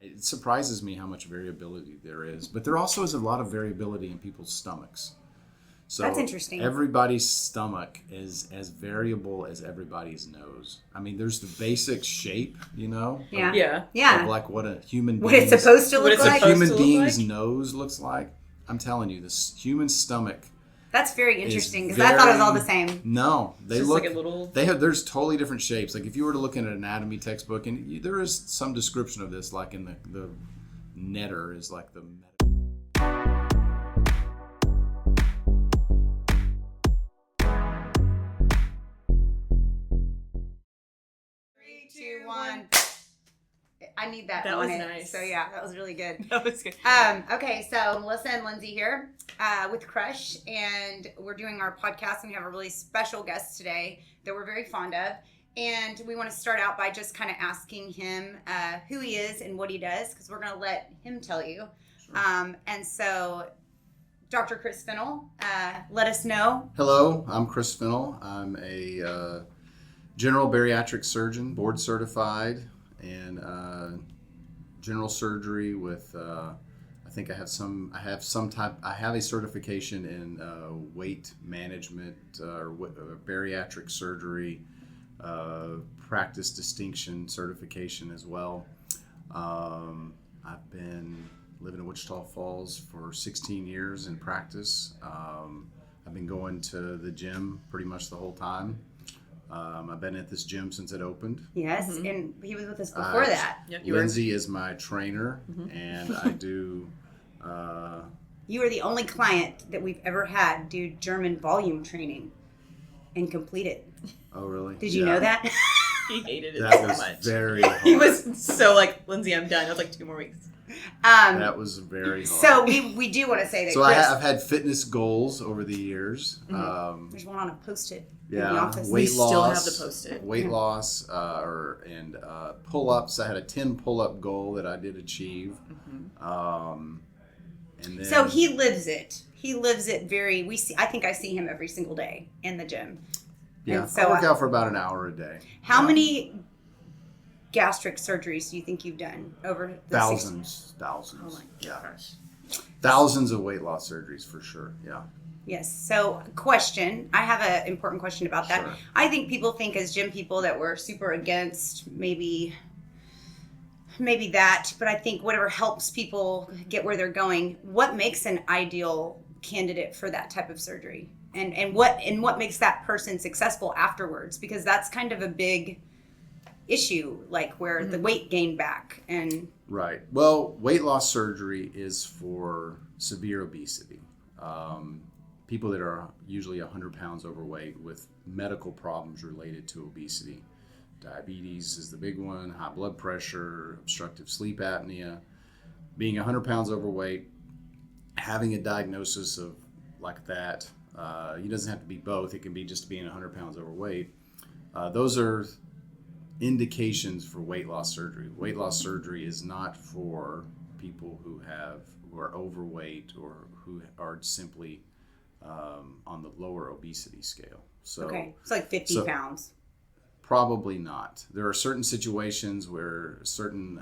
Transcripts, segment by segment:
It surprises me how much variability there is, but there also is a lot of variability in people's stomachs. So that's interesting. Everybody's stomach is as variable as everybody's nose. I mean, there's the basic shape, Yeah. of like what a human what it's supposed to look like. A human being's nose looks like. I'm telling you, this human stomach. That's very interesting because I thought it was all the same. No, they look like a little. There's totally different shapes. Like if you were to look in an anatomy textbook, and there is some description of this, like in the netter is like the. 3, 2, 1. I need that. That was it. nice. So yeah, that was really good. That was good. Okay, so Melissa and Lindsay here with Crush, and we're doing our podcast, and we have a really special guest today that we're very fond of. And we want to start out by just kind of asking him who he is and what he does, because we're going to let him tell you. Sure. And so, Dr. Chris Finnell, let us know. Hello, I'm Chris Finnell. I'm a general bariatric surgeon, board certified, and general surgery with. I have a certification in weight management or bariatric surgery. Practice distinction certification as well. I've been living in Wichita Falls for 16 years in practice. I've been going to the gym pretty much the whole time. I've been at this gym since it opened. Yes, and he was with us before that. Yep, Lindsay is my trainer, and I do... you are the only client that we've ever had do German volume training and complete it. Oh, really? Did you know that? He hated it that so was much. Very hard. He was so like, Lindsay, I'm done. I was like 2 more weeks. That was very hard. So we do want to say that. So Chris, I've had fitness goals over the years. There's one on a Post-it in the Yeah, office. weight loss. Still have the Post-it. Weight loss, and pull-ups. I had a 10 pull-up goal that I did achieve. And then, so he lives it. He lives it very. I think I see him every single day in the gym. Yeah, and so I work out for about an hour a day. How many gastric surgeries do you think you've done over the Thousands. Oh my gosh. Thousands of weight loss surgeries for sure. Yeah. Yes. So, question. I have an important question about that. Sure. I think people think as gym people that we're super against maybe that, but I think whatever helps people get where they're going. What makes an ideal candidate for that type of surgery? And what makes that person successful afterwards? Because that's kind of a big issue, like where the weight gain back and right. Well, weight loss surgery is for severe obesity. People that are usually 100 pounds overweight with medical problems related to obesity. Diabetes is the big one, high blood pressure, obstructive sleep apnea. Being 100 pounds overweight, having a diagnosis of like that, it doesn't have to be both. It can be just being 100 pounds overweight. Those are indications for weight loss surgery. Weight loss surgery is not for people who are overweight or who are simply on the lower obesity scale. So okay, it's like 50 pounds. Probably not. There are certain situations where certain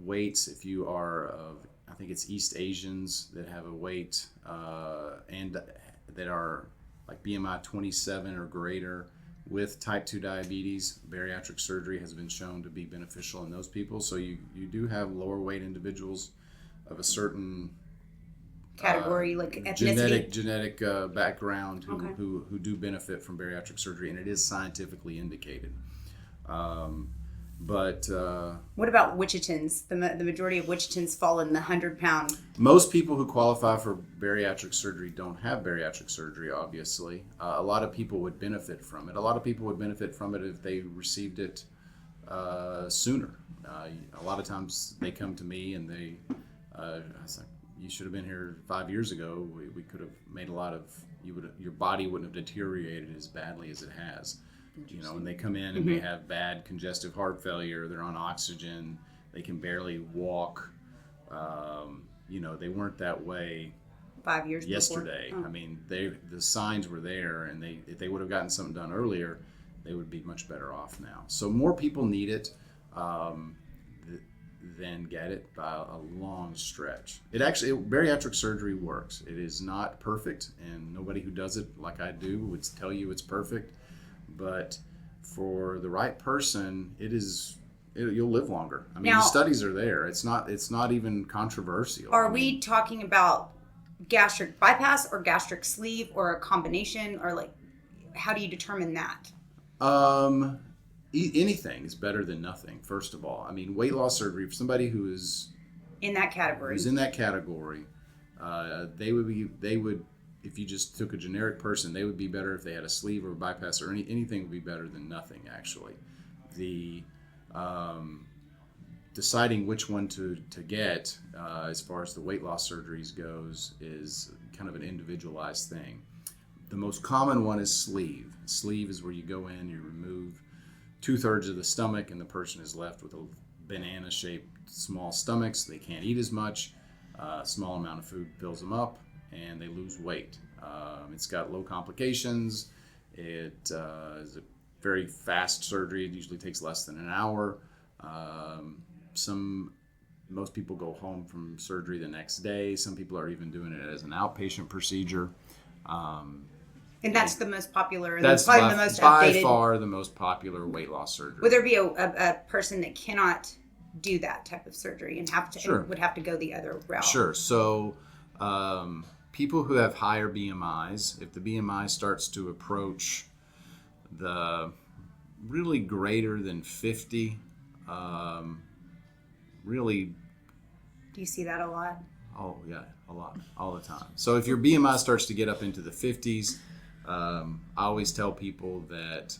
weights, if you are of, I think it's East Asians that have a weight and that are like BMI 27 or greater with type 2 diabetes, bariatric surgery has been shown to be beneficial in those people. So you do have lower weight individuals of a certain category, like ethnicity, genetic background who do benefit from bariatric surgery, and it is scientifically indicated. But what about Wichitans? The majority of Wichitans fall in the 100-pound. Most people who qualify for bariatric surgery don't have bariatric surgery, obviously. A lot of people would benefit from it. A lot of people would benefit from it if they received it sooner. A lot of times they come to me and I was like, you should have been here 5 years ago. We could have made a lot of, your body wouldn't have deteriorated as badly as it has. And they come in and they have bad congestive heart failure. They're on oxygen. They can barely walk. They weren't that way 5 years yesterday. Before. Oh. I mean, the signs were there, and if they would have gotten something done earlier, they would be much better off now. So more people need it. than get it by a long stretch. Bariatric surgery works. It is not perfect, and nobody who does it like I do would tell you it's perfect. But for the right person, you'll live longer. I mean, Now, the studies are there. It's not even controversial. Are we talking about gastric bypass or gastric sleeve or a combination, or like, how do you determine that? Anything is better than nothing. First of all, I mean, weight loss surgery for somebody who's In that category. they would, if you just took a generic person, they would be better if they had a sleeve or a bypass, or anything would be better than nothing. Actually, the deciding which one to get as far as the weight loss surgeries goes is kind of an individualized thing. The most common one is sleeve. Sleeve is where you go in, you remove 2/3 of the stomach, and the person is left with a banana-shaped small stomachs. They can't eat as much. A small amount of food fills them up, and they lose weight. It's got low complications. It is a very fast surgery. It usually takes less than an hour. Most people go home from surgery the next day. Some people are even doing it as an outpatient procedure. And that's the most popular, and That's probably by, the most by updated. far the most popular weight loss surgery. Would there be a person that cannot do that type of surgery and Sure. would have to go the other route? Sure. So people who have higher BMIs, if the BMI starts to approach the really greater than 50, really, Do you see that a lot? oh yeah, a lot, all the time. So if your BMI starts to get up into the 50s, I always tell people that,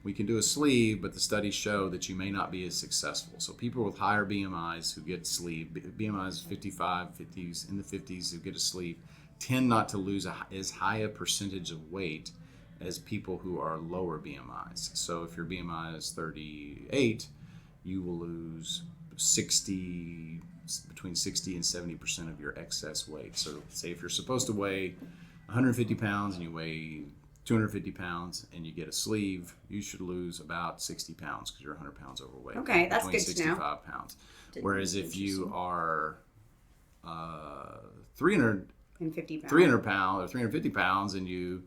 we can do a sleeve, but the studies show that you may not be as successful. So people with higher BMIs who get sleeve, BMIs 55, 50s, in the 50s who get a sleeve, tend not to lose as high a percentage of weight as people who are lower BMIs. So if your BMI is 38, you will lose between 60 and 70% of your excess weight. So say if you're supposed to weigh 150 pounds and you weigh 250 pounds and you get a sleeve, you should lose about 60 pounds because you're 100 pounds overweight. Okay, that's between good to know. 65 pounds. Whereas if you are 300 And 50 pounds. 300 pounds or 350 pounds and you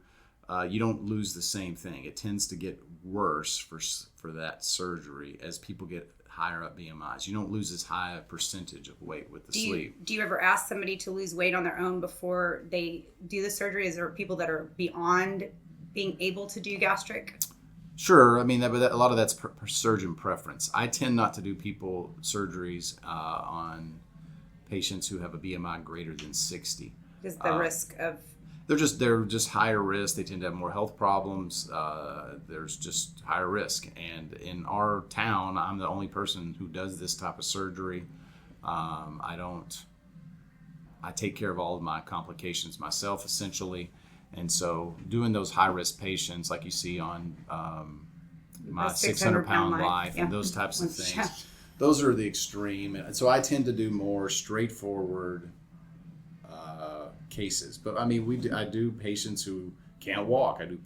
don't lose the same thing. It tends to get worse for that surgery as people get higher up BMIs. You don't lose as high a percentage of weight with the sleeve. Do you ever ask somebody to lose weight on their own before they do the surgery? Is there people that are beyond being able to do gastric? Sure. I mean, a lot of that's surgeon preference. I tend not to do surgeries on patients who have a BMI greater than 60. Because the risk of... They're just higher risk. They tend to have more health problems. There's just higher risk. And in our town, I'm the only person who does this type of surgery. I take care of all of my complications myself, essentially. And so doing those high-risk patients like you see on my 600-pound life and those types of things, those are the extreme. And so I tend to do more straightforward cases. But I mean, I do patients who can't walk. I do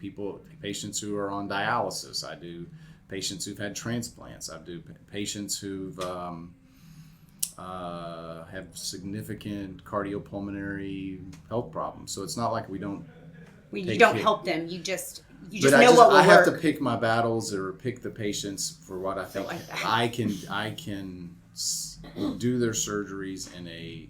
patients who are on dialysis. I do patients who've had transplants. I do patients who've have significant cardiopulmonary health problems. So it's not like you don't help them. You just what will I have to pick my battles or pick the patients for what I think I can do their surgeries in a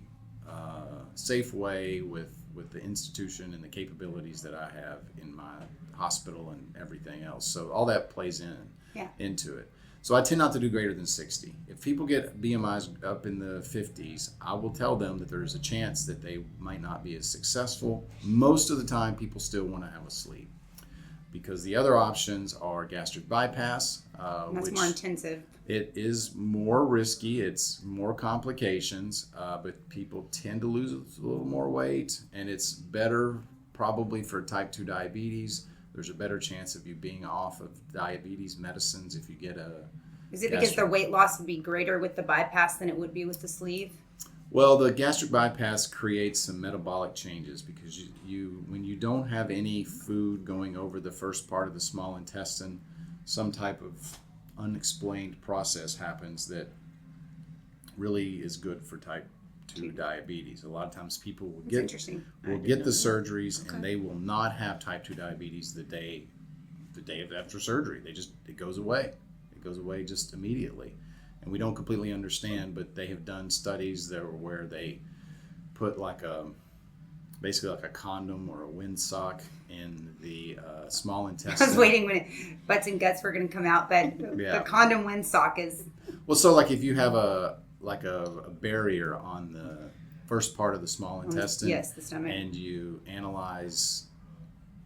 safe way with the institution and the capabilities that I have in my hospital and everything else. So all that plays into it. So I tend not to do greater than 60. If people get BMIs up in the 50s, I will tell them that there's a chance that they might not be as successful. Most of the time, people still want to have a sleeve because the other options are gastric bypass. That's more intensive. It is more risky. It's more complications, but people tend to lose a little more weight, and it's better probably for type 2 diabetes. There's a better chance of you being off of diabetes medicines if you get a... Is it because the weight loss would be greater with the bypass than it would be with the sleeve? Well, the gastric bypass creates some metabolic changes because when you don't have any food going over the first part of the small intestine, some type of unexplained process happens that really is good for type 2 diabetes. A lot of times people will That's get interesting. the surgeries and they will not have type 2 diabetes the day after surgery. It goes away. It goes away just immediately. And we don't completely understand, but they have done studies where they put basically like a condom or a windsock in the small intestine. I was waiting when butts and guts were going to come out, but the condom windsock is. Well, so like if you have a barrier on the first part of the small intestine, yes, the stomach, and you analyze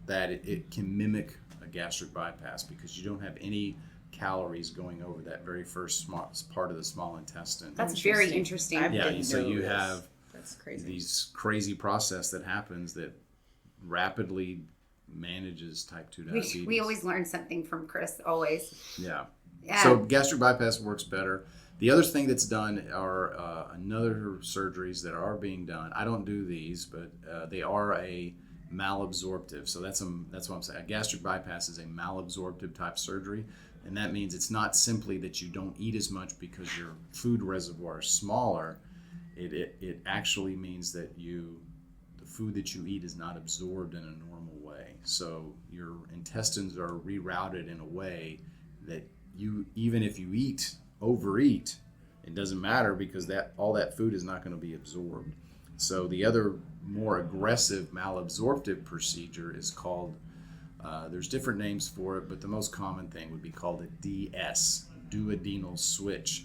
that, it can mimic a gastric bypass because you don't have any calories going over that very first part of the small intestine. That's very interesting. So you have That's crazy. these crazy process that happens that rapidly manages type 2 diabetes. We always learn something from Chris, always. Yeah. So gastric bypass works better. The other thing that's done are another surgeries that are being done. I don't do these, but they are a malabsorptive. So that's what I'm saying. A gastric bypass is a malabsorptive type surgery. And that means it's not simply that you don't eat as much because your food reservoir is smaller. It actually means that the food that you eat is not absorbed in a normal way. So your intestines are rerouted in a way that even if you overeat, it doesn't matter because all that food is not going to be absorbed. So the other more aggressive malabsorptive procedure is called, there's different names for it, but the most common thing would be called a DS, duodenal switch.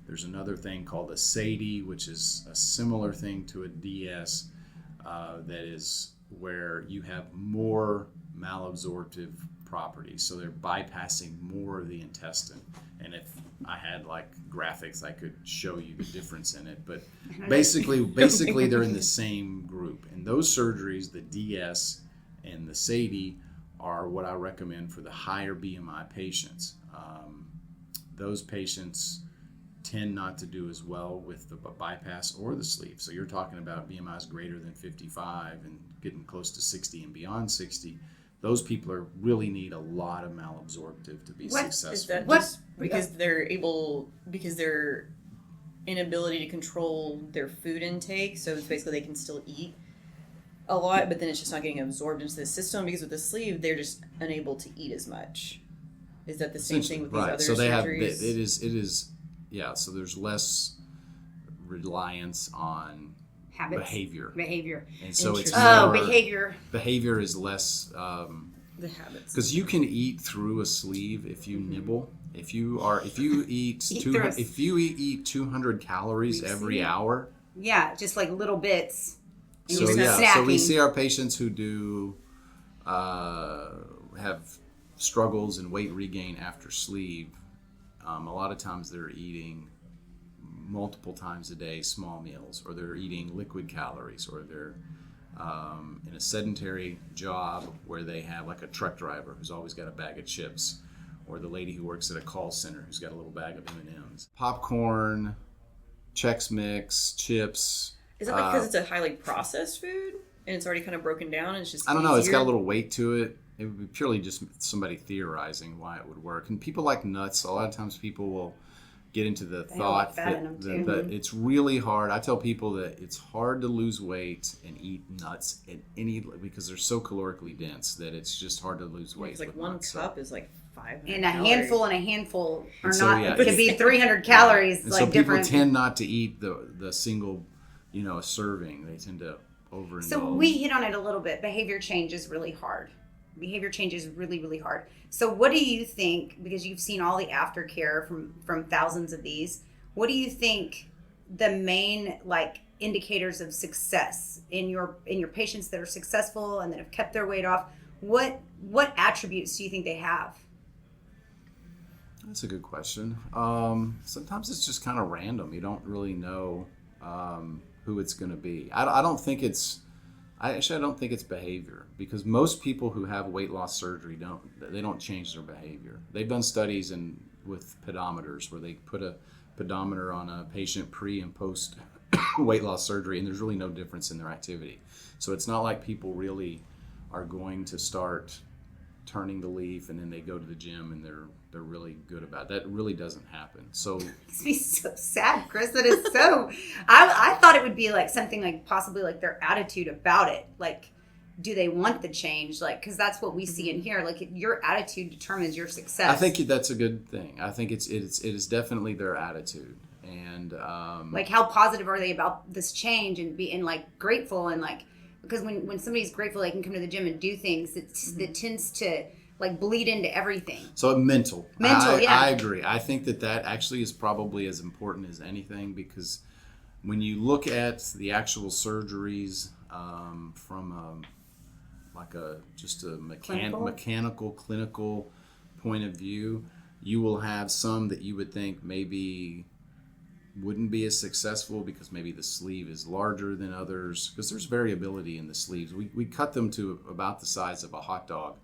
There's another thing called a SADI, which is a similar thing to a DS, that is where you have more malabsorptive properties. So they're bypassing more of the intestine. And if I had like graphics, I could show you the difference in it. But basically they're in the same group. And those surgeries, the DS and the SADI, are what I recommend for the higher BMI patients. Those patients tend not to do as well with the bypass or the sleeve. So you're talking about BMIs greater than 55 and getting close to 60 and beyond 60. Those people really need a lot of malabsorptive to be successful. Is that just because their inability to control their food intake? So it's basically they can still eat a lot, but then it's just not getting absorbed into the system because with the sleeve they're just unable to eat as much. Is that the same thing with these other so they surgeries? It is. Yeah, so there's less reliance on Habits. behavior. And so it's behavior. Behavior is less, the habits. because you can eat through a sleeve if you nibble. If you eat 200 calories every hour. Yeah, just like little bits. And So we see our patients who do have struggles and weight regain after sleeve. A lot of times they're eating multiple times a day small meals, or they're eating liquid calories, or they're in a sedentary job where they have like a truck driver who's always got a bag of chips, or the lady who works at a call center who's got a little bag of M&Ms. Popcorn, Chex Mix, chips. Is it like because it's a highly processed food and it's already kind of broken down and it's just I don't know, it's easier? got a little weight to it. It would be purely just somebody theorizing why it would work. And people like nuts. A lot of times people will get into the thought that it's really hard. I tell people that it's hard to lose weight and eat nuts because they're so calorically dense that it's just hard to lose weight. It's like one cup is like 500 and a handful are so, not. It could be 300 calories. And like so people different. tend not to eat the single, serving. They tend to overindulge. So we hit on it a little bit. Behavior change is really hard. Behavior change is really, really hard. So what do you think, because you've seen all the aftercare from thousands of these, what do you think the main indicators of success in your patients that are successful and that have kept their weight off? What attributes do you think they have? That's a good question. Sometimes it's just kind of random. You don't really know who it's going to be. I don't think it's behavior, because most people who have weight loss surgery don't change their behavior. They've done studies with pedometers where they put a pedometer on a patient pre and post weight loss surgery, and there's really no difference in their activity. So it's not like people really are going to start turning the leaf and then they go to the gym and their they're really good about. That really doesn't happen. So Makes me so sad, Chris. That is so. I thought it would be like something like possibly like their attitude about it. Like, do they want the change? Like, because that's what we see in here. Like, your attitude determines your success. I think that's a good thing. I think it is definitely their attitude. And like, how positive are they about this change and being like grateful and like, because when somebody's grateful, they can come to the gym and do things. That tends to like bleed into everything. So mental, yeah. I agree. I think that actually is probably as important as anything, because when you look at the actual surgeries from just a mechanical clinical point of view, you will have some that you would think maybe wouldn't be as successful because maybe the sleeve is larger than others, because there's variability in the sleeves. We cut them to about the size of a hot dog,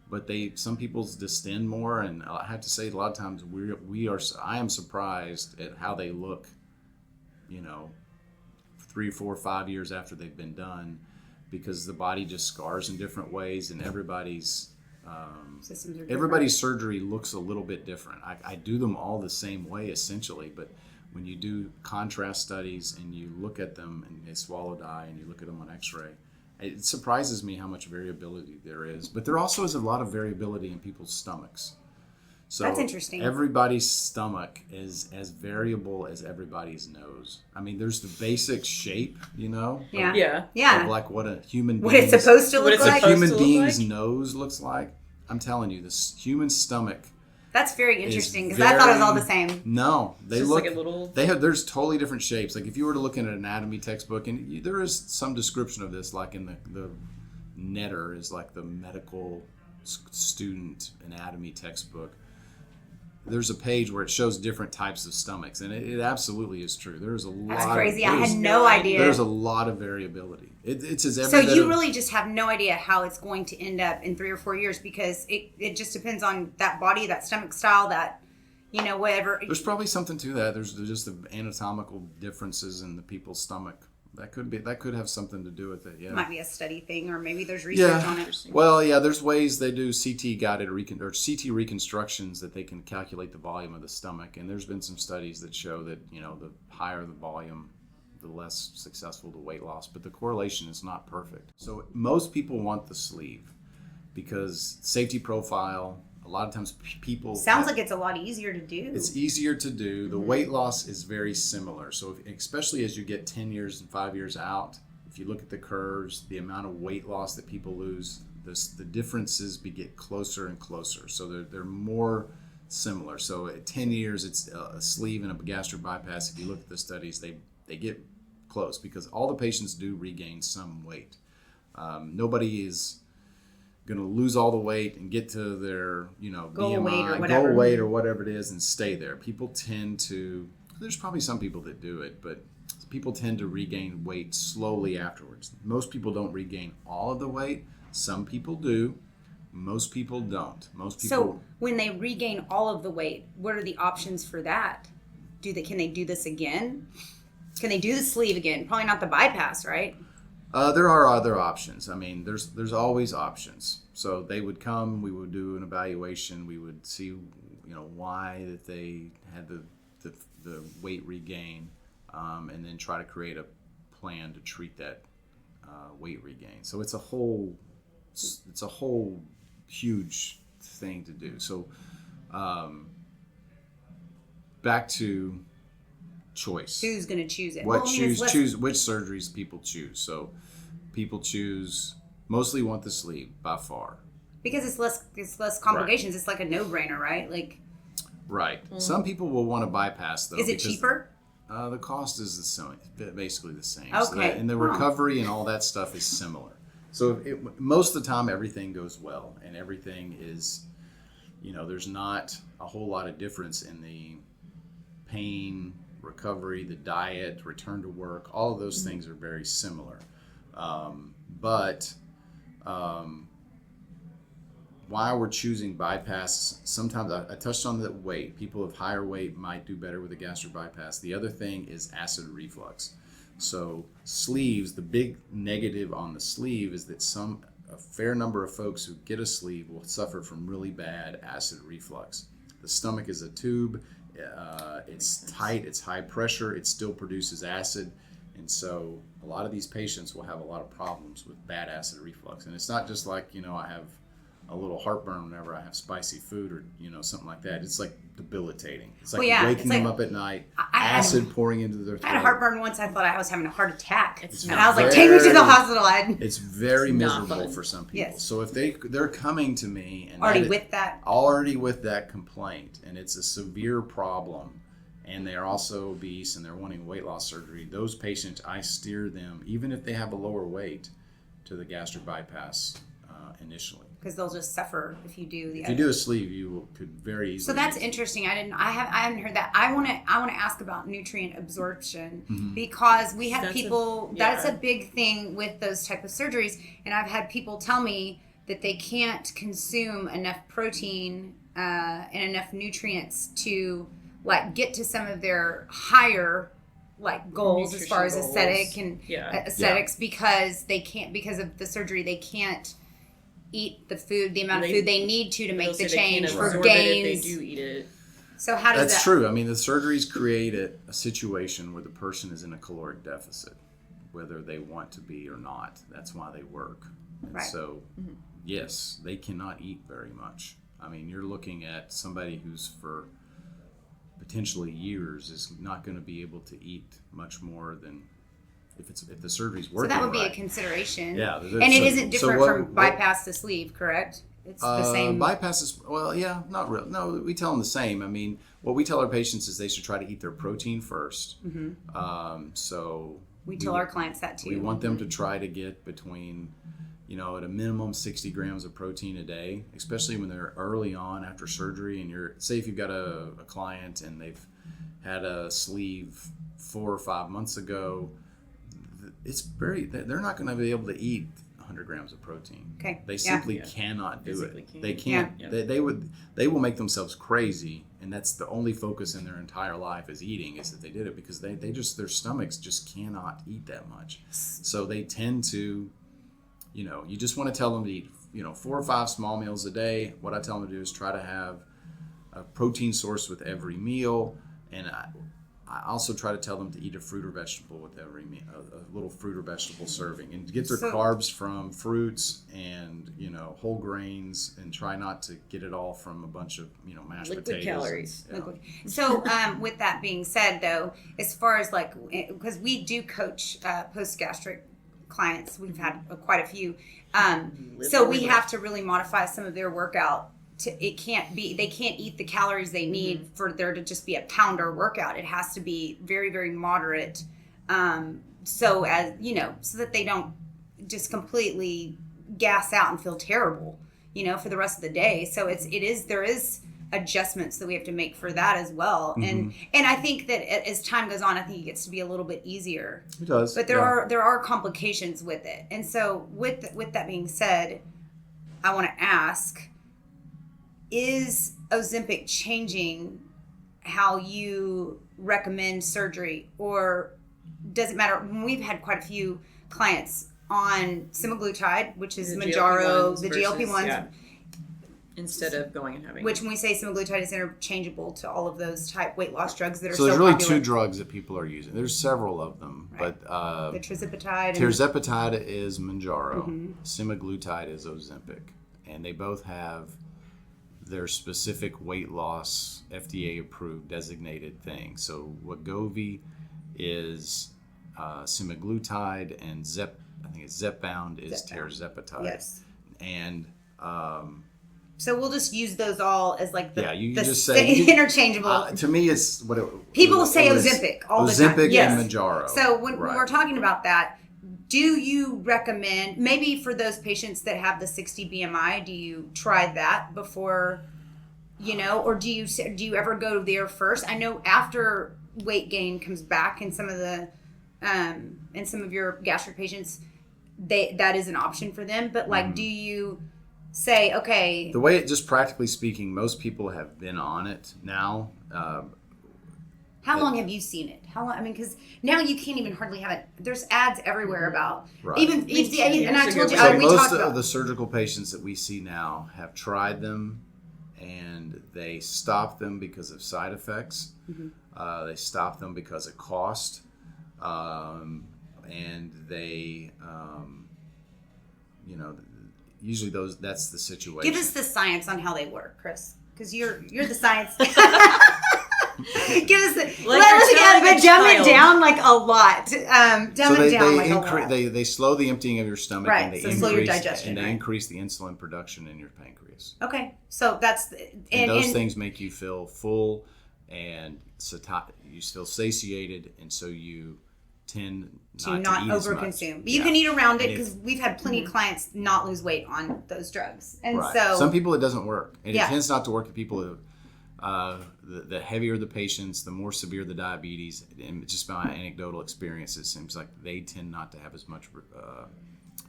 but some people's distend more, and I have to say a lot of times I am surprised at how they look, 3, 4, 5 years after they've been done, because the body just scars in different ways, and everybody's surgery looks a little bit different. I do them all the same way essentially, but when you do contrast studies and you look at them and they swallow dye and you look at them on x-ray, it surprises me how much variability there is. But there also is a lot of variability in people's stomachs. So that's interesting. Everybody's stomach is as variable as everybody's nose. I mean, there's the basic shape, Yeah. of like what a human what it's supposed to look like. A human being's nose looks like. I'm telling you, this human stomach. That's very interesting, because I thought it was all the same. No, they look like a little. There's totally different shapes. Like if you were to look in an anatomy textbook, and there is some description of this, like in the Netter is like the medical student anatomy textbook. There's a page where it shows different types of stomachs, and it absolutely is true. There's a lot. That's crazy. I had no idea. There's a lot of variability. It's as so you really just have no idea how it's going to end up in 3 or 4 years, because it just depends on that body, that stomach style, that whatever. There's probably something to that. There's just the anatomical differences in the people's stomach. That could have something to do with it. Yeah, might be a study thing, or maybe there's research on it. Well, yeah, there's ways they do CT guided CT reconstructions that they can calculate the volume of the stomach, and there's been some studies that show that the higher the volume, the less successful the weight loss, but the correlation is not perfect. So most people want the sleeve because safety profile. A lot of times people... Sounds like it's a lot easier to do. It's easier to do. The weight loss is very similar. So especially as you get 10 years and 5 years out, if you look at the curves, the amount of weight loss that people lose, the differences get closer and closer. So they're more similar. So at 10 years, it's a sleeve and a gastric bypass. If you look at the studies, they get close because all the patients do regain some weight. Nobody is going to lose all the weight and get to their goal BMI, weight or whatever it is, and stay there. People tend to, there's probably some people that do it, but people tend to regain weight slowly afterwards. Most people don't regain all of the weight. Some people do. Most people don't. So when they regain all of the weight, what are the options for that? Can they do this again? Can they do the sleeve again? Probably not the bypass, right? There are other options. I mean, there's always options. So they would come, we would do an evaluation, we would see, why that they had the weight regain, and then try to create a plan to treat that weight regain. So it's a whole huge thing to do. So back to choice. Who's going to choose it? Choose which surgeries people choose. So people choose, mostly want the sleeve by far. Because it's less complications. Right. It's like a no-brainer, right? Right. Some people will want to bypass though. Is it cheaper? The cost is the same, basically the same. Okay. And the recovery and all that stuff is similar. So most of the time everything goes well and everything is, there's not a whole lot of difference in the pain, recovery, the diet, return to work. All of those things are very similar. But why we're choosing bypass, sometimes I touched on the weight. People of higher weight might do better with a gastric bypass. The other thing is acid reflux. So sleeves, the big negative on the sleeve is that a fair number of folks who get a sleeve will suffer from really bad acid reflux. the stomach is a tube. It's tight. It's high pressure. It still produces acid, and so a lot of these patients will have a lot of problems with bad acid reflux. And it's not just like, I have a little heartburn whenever I have spicy food or something like that. It's like debilitating. It's like waking them up at night, acid pouring into their throat. I had a heartburn once. I thought I was having a heart attack, And I was like, "Take me to the hospital." It's very miserable fun. for some people. Yes. So if they're coming to me and already with that complaint, and it's a severe problem, and they're also obese and they're wanting weight loss surgery, those patients, I steer them, even if they have a lower weight, to the gastric bypass initially. because they'll just suffer if you do the. If you do a sleeve, could very easily. So that's interesting. I haven't heard that. I want to ask about nutrient absorption because we have people. That's a big thing with those type of surgeries, and I've had people tell me that they can't consume enough protein and enough nutrients to get to some of their higher goals as far as aesthetics because they can't, because of the surgery, they can't eat the amount of food they need to make the change for gains. If they do eat it. So how does That's true. I mean, the surgeries create a situation where the person is in a caloric deficit, whether they want to be or not. That's why they work. And right. So, yes, they cannot eat very much. I mean, you're looking at somebody who's for potentially years is not going to be able to eat much more than if the surgery's working. So that would be right. a consideration. Yeah, and it isn't different from bypass to sleeve, correct? It's the same. Bypass is, not real. No, we tell them the same. I mean, what we tell our patients is they should try to eat their protein first. So we tell our clients that too. We want them to try to get between, at a minimum 60 grams of protein a day, especially when they're early on after surgery. And say if you've got a client and they've had a sleeve 4 or 5 months ago, they're not going to be able to eat 100 grams of protein. Okay. They simply cannot do Physically it. can't. They can't. Yeah. They will make themselves crazy, and that's the only focus in their entire life is eating, is that they did it, because their stomachs just cannot eat that much. So they tend to, you just want to tell them to eat, 4 or 5 small meals a day. What I tell them to do is try to have a protein source with every meal, and I also try to tell them to eat a fruit or vegetable with every meal, a little fruit or vegetable serving, and to get their carbs from fruits and whole grains, and try not to get it all from a bunch of mashed liquid potatoes. Calories. Yeah. Liquid. So with that being said, though, as far as because we do coach post-gastric clients, we've had quite a few. So we have to really modify some of their workout. They can't eat the calories they need for there to just be a pounder workout. It has to be very, very moderate. So that they don't just completely gas out and feel terrible, for the rest of the day. So there is adjustments that we have to make for that as well. And I think that as time goes on, I think it gets to be a little bit easier. It does. But there are complications with it. And so with that being said, I want to ask, is Ozempic changing how you recommend surgery, or does it matter? We've had quite a few clients on semaglutide, which is Mounjaro, the GLP-1s. Instead of going and having... Which, when we say semaglutide, is interchangeable to all of those type weight loss drugs that are so there's really popular. 2 drugs that people are using. There's several of them, right. but the tirzepatide. Tirzepatide is Mounjaro. Semaglutide is Ozempic, and they both have their specific weight loss FDA approved designated thing. So Wegovy is semaglutide, and I think it's Zepbound is tirzepatide. Yes. And so we'll just use those all as you just say interchangeable. To me, it's people will say Ozempic all the time. Ozempic and Mounjaro. So when we're talking about that, do you recommend, maybe for those patients that have the 60 BMI, do you try that before, or do you ever go there first? I know after weight gain comes back in some of the in some of your gastric patients, that is an option for them. But do you say, okay, the way just practically speaking, most people have been on it now. How long have you seen it? How long? I mean, because now you can't even hardly have it. There's ads everywhere about even. And I told you, so we most talked of about the surgical patients that we see now have tried them, and they stop them because of side effects. They stop them because of cost, and they, usually that's the situation. Give us the science on how they work, Chris, because you're the science. Give us the but dumb it down like a lot. They slow the emptying of your stomach, right? And they slow your digestion, and they increase the insulin production in your pancreas. Okay, so that's and those things make you feel full, and you feel satiated, and so you tend not to overconsume. But you can eat around it, because we've had plenty of clients not lose weight on those drugs, and so some people it doesn't work, and it tends not to work in people who. The heavier the patients, the more severe the diabetes, and just by my anecdotal experience, it seems like they tend not to have as much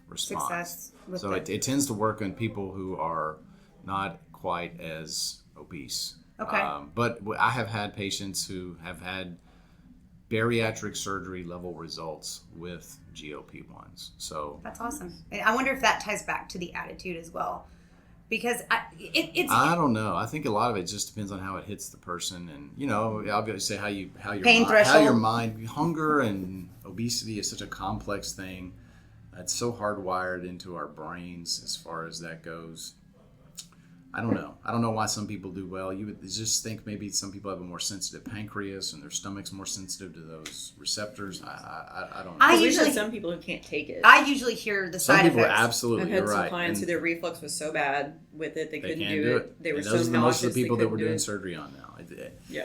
response. Success so it tends to work on people who are not quite as obese. Okay. But I have had patients who have had bariatric surgery level results with GLP-1s. So that's awesome. I wonder if that ties back to the attitude as well. Because I don't know. I think a lot of it just depends on how it hits the person, and obviously how your mind, hunger and obesity is such a complex thing. It's so hardwired into our brains as far as that goes. I don't know. I don't know why some people do well. You would just think maybe some people have a more sensitive pancreas and their stomach's more sensitive to those receptors. I don't know. I usually have some people who can't take it. I usually hear the side effects. Some people absolutely. I've had some right. clients who their reflux was so bad with it they couldn't do it. They were so those are most of the nauseous, people that we're doing surgery on now.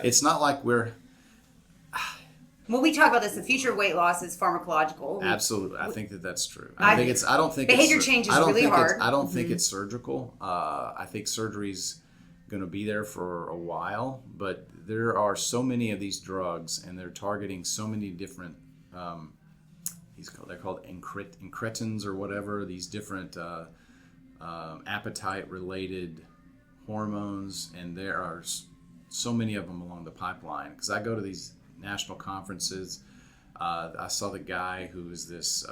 It's not like we're. Well, we talk about this. The future of weight loss is pharmacological. Absolutely, I think that's true. I don't think behavior change is really hard. I don't think it's surgical. I think surgery's going to be there for a while, but there are so many of these drugs, and they're targeting so many different. They're called incretins or whatever. These different appetite-related hormones, and there are so many of them along the pipeline. Because I go to these national conferences. I saw the guy who was this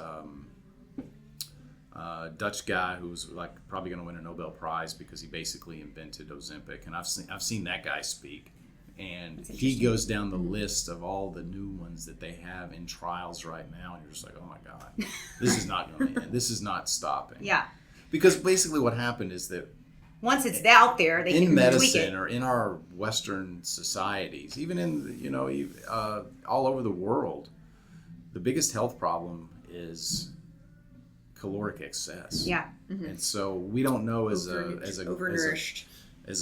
Dutch guy who was like probably going to win a Nobel Prize because he basically invented Ozempic, and I've seen that guy speak, and he goes down the list of all the new ones that they have in trials right now, and you're just like, oh my god, this is not going to end. This is not stopping. Yeah. Because basically what happened is that once it's out there, they can tweak it. Or in our Western societies, even in all over the world, the biggest health problem is caloric excess. Yeah, and so we don't know as a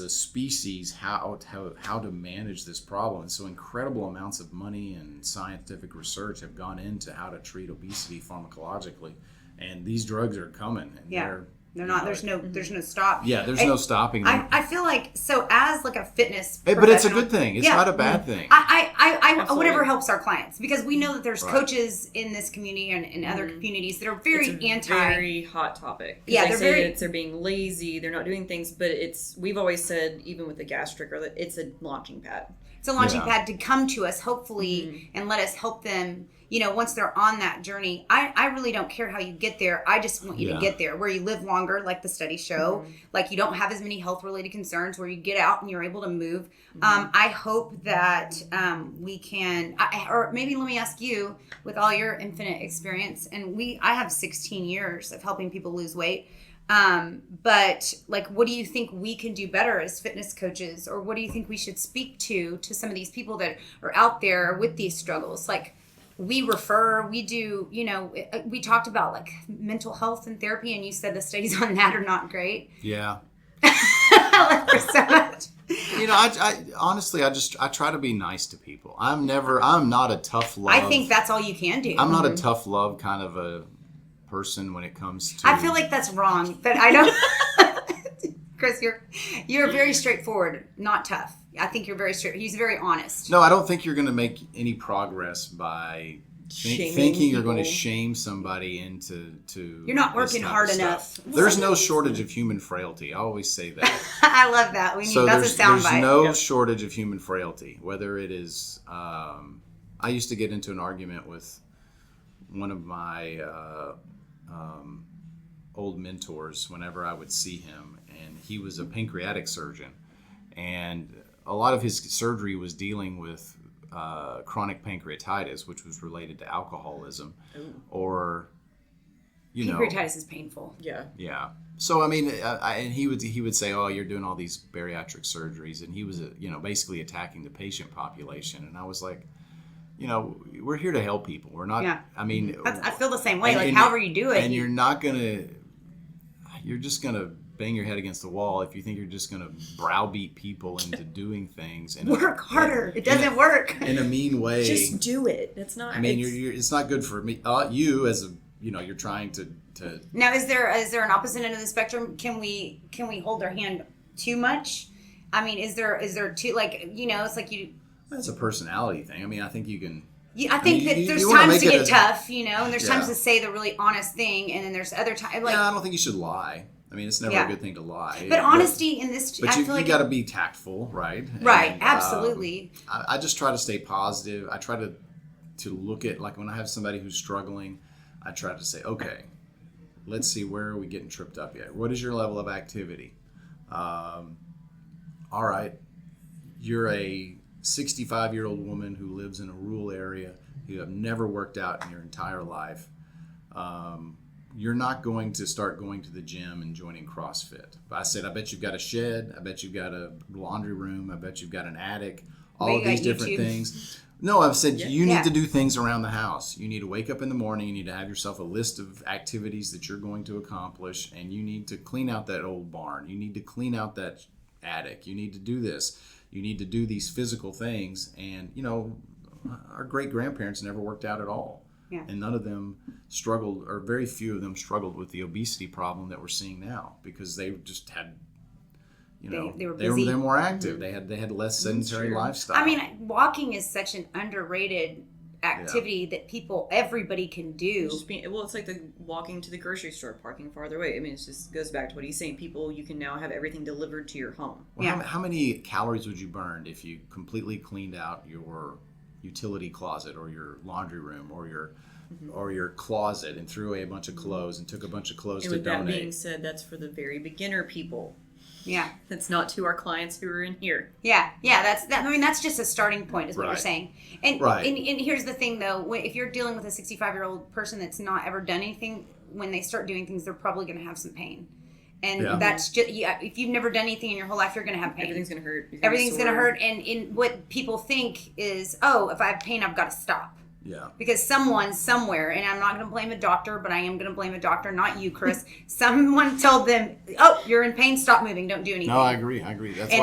species how to manage this problem. And so incredible amounts of money and scientific research have gone into how to treat obesity pharmacologically, and these drugs are coming. And they're not. There's no stop. Yeah, there's no stopping them. I feel like as like a fitness but it's a good thing. It's not a bad thing. I whatever helps our clients, because we know that there's coaches in this community and in other communities that are very very hot topic. Yeah, they're being lazy. They're not doing things, but we've always said, even with the gastric, it's a launching pad. It's a launching pad to come to us, hopefully, and let us help them. Once they're on that journey, I really don't care how you get there. I just want you to get there where you live longer, like the studies show, like you don't have as many health related concerns, where you get out and you're able to move. I hope that we can, or maybe let me ask you, with all your infinite experience, and I have 16 years of helping people lose weight. But like, what do you think we can do better as fitness coaches, or what do you think we should speak to some of these people that are out there with these struggles? Like, we do, we talked about like mental health and therapy, and you said the studies on that are not great. Yeah. I like her so much. I honestly, I try to be nice to people. I'm not a tough love. I think that's all you can do. I'm not a tough love kind of a person when it comes to. I feel like that's wrong, but I don't. Chris, you're very straightforward, not tough. I think you're very straight. He's very honest. No, I don't think you're going to make any progress by thinking you're going to shame somebody into. You're not working hard enough. There's no shortage of human frailty. I always say that. I love that. That's a soundbite. There's no shortage of human frailty. Whether it is, I used to get into an argument with one of my old mentors whenever I would see him, and he was a pancreatic surgeon. and a lot of his surgery was dealing with chronic pancreatitis, which was related to alcoholism. Ooh. Or, Pancreatitis is painful. Yeah. Yeah. So I mean, and he would say, "Oh, you're doing all these bariatric surgeries," and he was, basically attacking the patient population. And I was like, we're here to help people. We're not. Yeah. I mean, I feel the same way. and however you do it, and you're just gonna bang your head against the wall if you think you're just gonna browbeat people into doing things and work harder. It doesn't work in a mean way. Just do it. That's not. I mean, it's not good for me. You as a you're trying to. Now, is there an opposite end of the spectrum? Can we hold our hand too much? I mean, is there too, it's like you. That's a personality thing. I mean, I think you can. I think that there's times to get tough, and there's times to say the really honest thing, and then there's other times I don't think you should lie. I mean, it's never a good thing to lie. But honesty in this, but you got to be tactful, right? Right, and, absolutely. I just try to stay positive. I try to look at, like, when I have somebody who's struggling, I try to say, okay, let's see, where are we getting tripped up yet? What is your level of activity? All right, you're a 65-year-old woman who lives in a rural area. You have never worked out in your entire life. You're not going to start going to the gym and joining CrossFit. But I said, I bet you've got a shed. I bet you've got a laundry room. I bet you've got an attic. All of these different things. No, I've said you need to do things around the house. You need to wake up in the morning. You need to have yourself a list of activities that you're going to accomplish. And you need to clean out that old barn. You need to clean out that attic. You need to do this. You need to do these physical things. And, our great-grandparents never worked out at all. Yeah. And none of them struggled, or very few of them struggled with the obesity problem that we're seeing now, because they just had, they were busy. They're more active. They had less sedentary lifestyle. I mean, walking is such an underrated activity that everybody can do. It's like the walking to the grocery store, parking farther away. I mean, it just goes back to what he's saying. You can now have everything delivered to your home. Well, how many calories would you burn if you completely cleaned out your utility closet or your laundry room or your closet and threw away a bunch of clothes and took a bunch of clothes to donate? And with that being said, that's for the very beginner people. Yeah. That's not to our clients who are in here. Yeah. That's just a starting point is what you're saying. And, and here's the thing, though. If you're dealing with a 65-year-old person that's not ever done anything, when they start doing things, they're probably going to have some pain. And that's just, if you've never done anything in your whole life, you're going to have pain. Everything's going to hurt. Everything's going to hurt. And in what people think is, if I have pain, I've got to stop. Yeah. Because someone somewhere, and I'm not going to blame a doctor, but I am going to blame a doctor, not you, Chris. Someone told them, you're in pain, stop moving, don't do anything. No, I agree. That's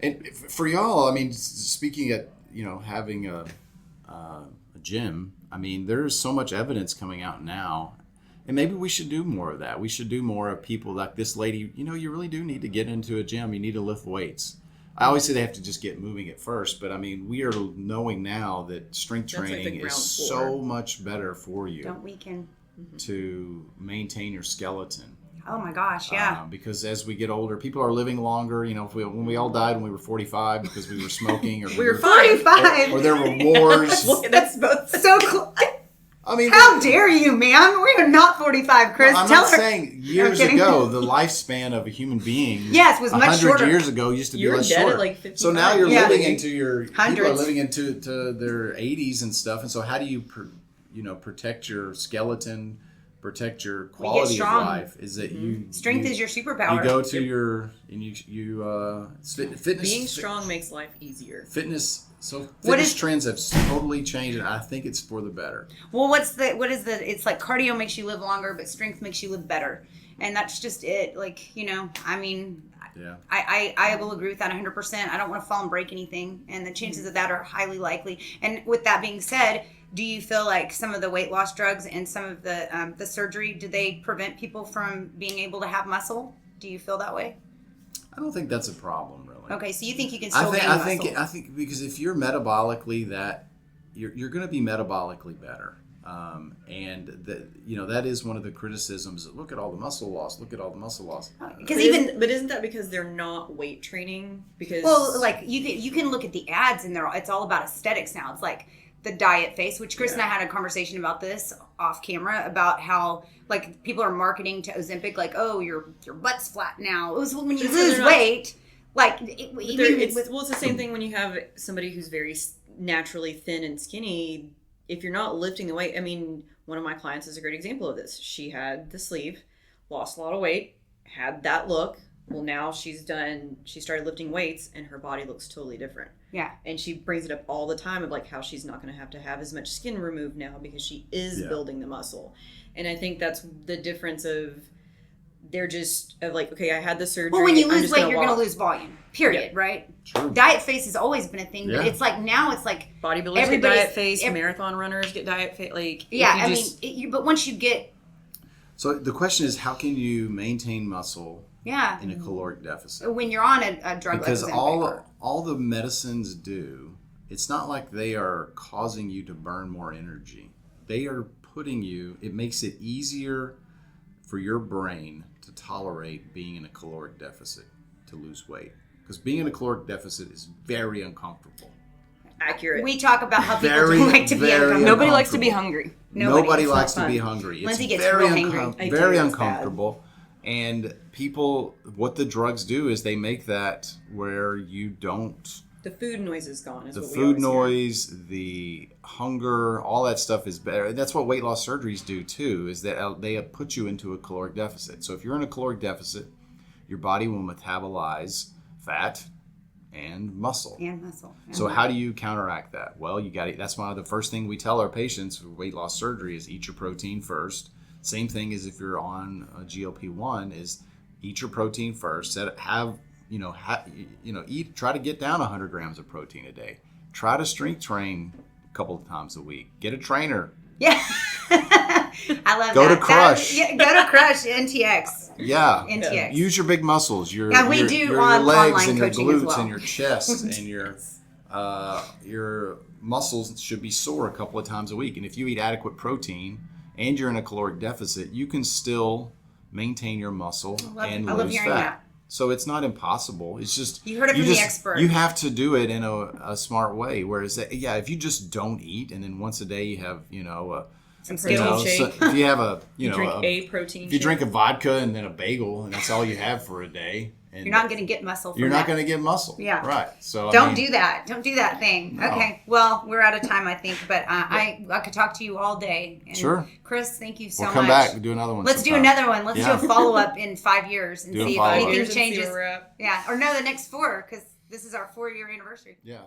and for y'all, I mean, speaking at, having a gym, I mean, there's so much evidence coming out now. And maybe we should do more of that. We should do more of people like this lady. You really do need to get into a gym. You need to lift weights. I always say they have to just get moving at first, but I mean, we are knowing now that strength training is so much better for you. Don't weaken. To maintain your skeleton. Oh my gosh, yeah. Because as we get older, people are living longer. When we all died when we were 45 because we were smoking, or we were 45, or there were wars. That's both so cool. I mean, how dare you, ma'am? We are not 45, Chris. I'm not saying years ago the lifespan of a human being. Yes, was much shorter. 100 years ago used to be less dead short. At like 55. So now you're living into your hundreds. People are living into their 80s and stuff. And so how do you protect your skeleton, protect your quality of life? Is that strength is your superpower. You go to fitness. Being strong makes life easier. Fitness trends have totally changed, and I think it's for the better. Well, it's like cardio makes you live longer, but strength makes you live better. And that's just it. I mean, I will agree with that 100%. I don't want to fall and break anything, and the chances of that are highly likely. And with that being said, do you feel like some of the weight loss drugs and some of the surgery, do they prevent people from being able to have muscle? Do you feel that way? I don't think that's a problem, really. Okay, so you think you can still gain muscle? I think because if you're metabolically you're going to be metabolically better, and that is one of the criticisms. Look at all the muscle loss. Look at all the muscle loss. But isn't that because they're not weight training? Because you can look at the ads and it's all about aesthetics now. It's like the diet face, which Chris and I had a conversation about this off camera about how people are marketing to Ozempic your butt's flat now. It was when you lose weight. Like, it's the same thing when you have somebody who's very naturally thin and skinny. If you're not lifting the weight, I mean, one of my clients is a great example of this. She had the sleeve, lost a lot of weight, had that look. Well, now she started lifting weights and her body looks totally different. Yeah. And she brings it up all the time of like how she's not going to have as much skin removed now because she is building the muscle. And I think that's the difference of they're just like, okay, I had the surgery. Well, when you lose weight, you're going to lose volume, period, Yeah. right? True. Diet face has always been a thing, but it's like now it's like bodybuilders get diet face, marathon runners get diet face. Like, but once you get. So the question is, how can you maintain muscle Yeah. in a caloric deficit? When you're on a drug because like all the medicines do, it's not like they are causing you to burn more energy. They are putting you, it makes it easier for your brain to tolerate being in a caloric deficit to lose weight. Because being in a caloric deficit is very uncomfortable. Accurate. We talk about how people don't like to be uncomfortable. Nobody likes to be hungry. Nobody likes to be hungry. Lindsay It's gets very, real hangry. very uncomfortable. And people, what the drugs do is they make that where you don't. The food noise is gone. The food noise, the hunger, all that stuff is better. That's what weight loss surgeries do too, is that they put you into a caloric deficit. So if you're in a caloric deficit, your body will metabolize fat and muscle. So how do you counteract that? Well, you got to. That's why the first thing we tell our patients for weight loss surgery is eat your protein first. Same thing as if you're on a GLP-1 is eat your protein first. Eat. Try to get down 100 grams of protein a day. Try to strength train a couple of times a week. Get a trainer. Yeah. I love go that. To Crush. Go to Crush NTX. Yeah. NTX. Use your big muscles. Your we do your legs and your glutes and your chest and your muscles should be sore a couple of times a week. And if you eat adequate protein and you're in a caloric deficit, you can still maintain your muscle and lose fat. That. So it's not impossible. It's just you heard it from the expert. You have to do it in a smart way. Whereas, if you just don't eat and then once a day you have, some protein shake. So if you have a protein. If you drink a vodka and then a bagel and that's all you have for a day, and you're not going to get muscle. You're not going to get muscle. Yeah. Right. So don't do that. Don't do that thing. No. Okay. Well, we're out of time, I think, but I could talk to you all day. And sure. Chris, thank you so much. We'll come back and do another one. Let's do another one. Let's do a follow up in 5 years and see if anything changes. Yeah. Or no, the next 4 because this is our 4-year anniversary. Yeah.